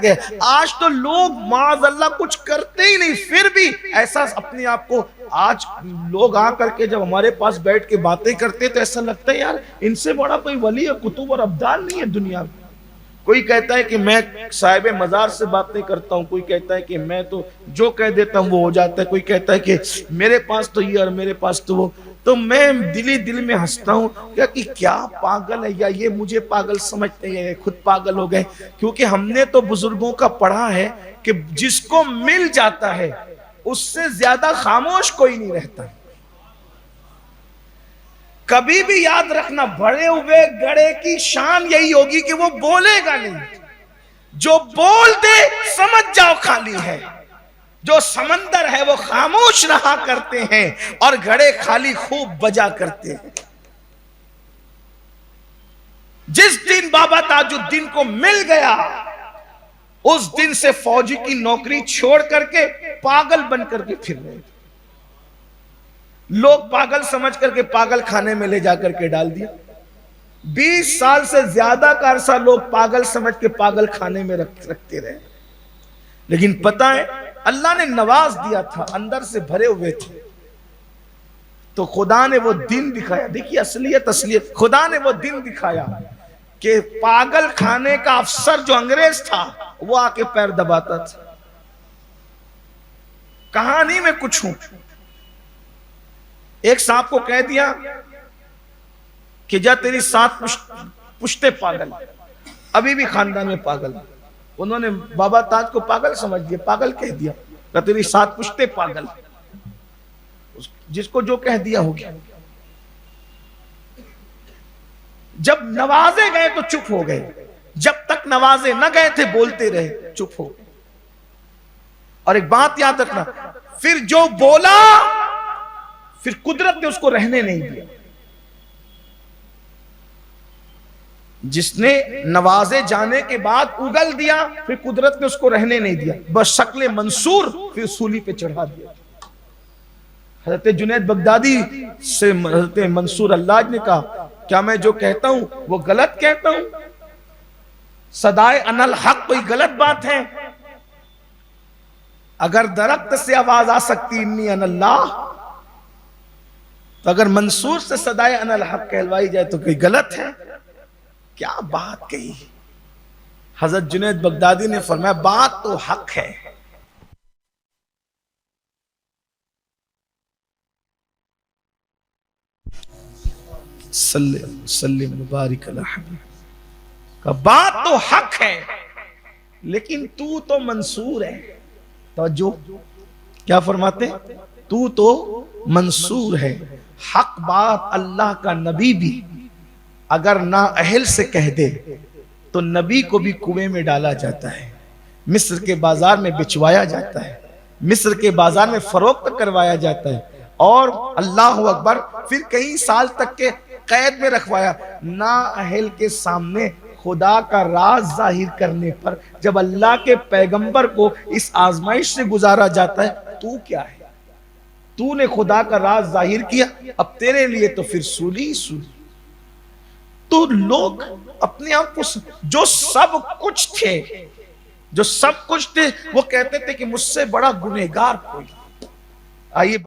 گیا. آج تو لوگ معاذ اللہ کچھ کرتے ہی نہیں, پھر بھی ایسا اپنے آپ کو, آج لوگ آ کر کے جب ہمارے پاس بیٹھ کے باتیں کرتے تو ایسا لگتا ہے یار ان سے بڑا کوئی ولی اور قطب اور ابدال نہیں ہے دنیا میں. کوئی کہتا ہے کہ میں صاحب مزار سے باتیں کرتا ہوں, کوئی کہتا ہے کہ میں تو جو کہہ دیتا ہوں وہ ہو جاتا ہے, کوئی کہتا ہے کہ میرے پاس تو یہ اور میرے پاس تو وہ. تو میں دل میں ہنستا ہوں کہ کیا پاگل ہے, یا یہ مجھے پاگل سمجھتے ہیں, خود پاگل ہو گئے. کیونکہ ہم نے تو بزرگوں کا پڑھا ہے کہ جس کو مل جاتا ہے اس سے زیادہ خاموش کوئی نہیں رہتا. کبھی بھی یاد رکھنا, بڑے ہوئے گڑے کی شان یہی ہوگی کہ وہ بولے گا نہیں, جو بول دے سمجھ جاؤ خالی ہے. جو سمندر ہے وہ خاموش رہا کرتے ہیں اور گھڑے خالی خوب بجا کرتے ہیں. جس دن بابا تاج الدین کو مل گیا اس دن سے فوجی کی نوکری چھوڑ کر کے پاگل بن کر کے پھر رہے. لوگ پاگل سمجھ کر کے پاگل خانے میں لے جا کر کے ڈال دیا. 20 سال سے زیادہ کا عرصہ لوگ پاگل سمجھ کے پاگل خانے میں رکھتے رہے. لیکن پتہ ہے اللہ نے نواز دیا تھا, اندر سے بھرے ہوئے تھے, تو خدا نے وہ دن دکھایا. دیکھیے اصلیت, خدا نے وہ دن دکھایا کہ پاگل خانے کا افسر جو انگریز تھا وہ آ کے پیر دباتا تھا. کہانی میں کچھ ہوں, ایک صاحب کو کہہ دیا کہ جا تیری 7 پشتے پاگل, ابھی بھی خاندان میں پاگل. انہوں نے بابا تاج کو پاگل سمجھ دیا, پاگل کہہ دیا کہ تیری 7 پشتے پاگل, جس کو جو کہہ دیا ہو گیا. جب نوازے گئے تو چپ ہو گئے, جب تک نوازے نہ گئے تھے بولتے رہے, چپ ہو گئے. اور ایک بات یاد رکھنا, پھر جو بولا پھر قدرت نے اس کو رہنے نہیں دیا. جس نے نوازے جانے کے بعد اگل دیا پھر قدرت نے اس کو رہنے نہیں دیا, بس شکل منصور پھر سولی پہ چڑھا دیا. حضرت جنید بغدادی سے حضرت منصور اللہ نے کہا کیا میں جو کہتا ہوں وہ غلط کہتا ہوں؟ صدائے ان الحق کوئی غلط بات ہے؟ اگر درخت سے آواز آ سکتی انی ان اللہ, تو اگر منصور سے صدائے ان الحق کہلوائی جائے تو کوئی غلط ہے؟ کیا بات کہی. حضرت جنید بغدادی نے فرمایا بات تو حق ہے. سلم مبارک علی حبیب, بات تو حق ہے لیکن تو منصور ہے. توجہ, کیا فرماتے, تو منصور ہے. حق بات اللہ کا نبی بھی اگر نا اہل سے کہہ دے تو نبی کو بھی کنویں میں ڈالا جاتا ہے, مصر کے بازار میں بچوایا جاتا ہے, مصر کے بازار میں فروخت کروایا جاتا ہے, اور اللہ اکبر پھر کئی سال تک کے قید میں رکھوایا. نا اہل کے سامنے خدا کا راز ظاہر کرنے پر جب اللہ کے پیغمبر کو اس آزمائش سے گزارا جاتا ہے, تو کیا ہے, تو نے خدا کا راز ظاہر کیا, اب تیرے لیے تو پھر سولی. تو لوگ اپنے آپ کو جو سب کچھ تھے وہ کہتے تھے کہ مجھ سے بڑا گنہگار کوئی. آئیے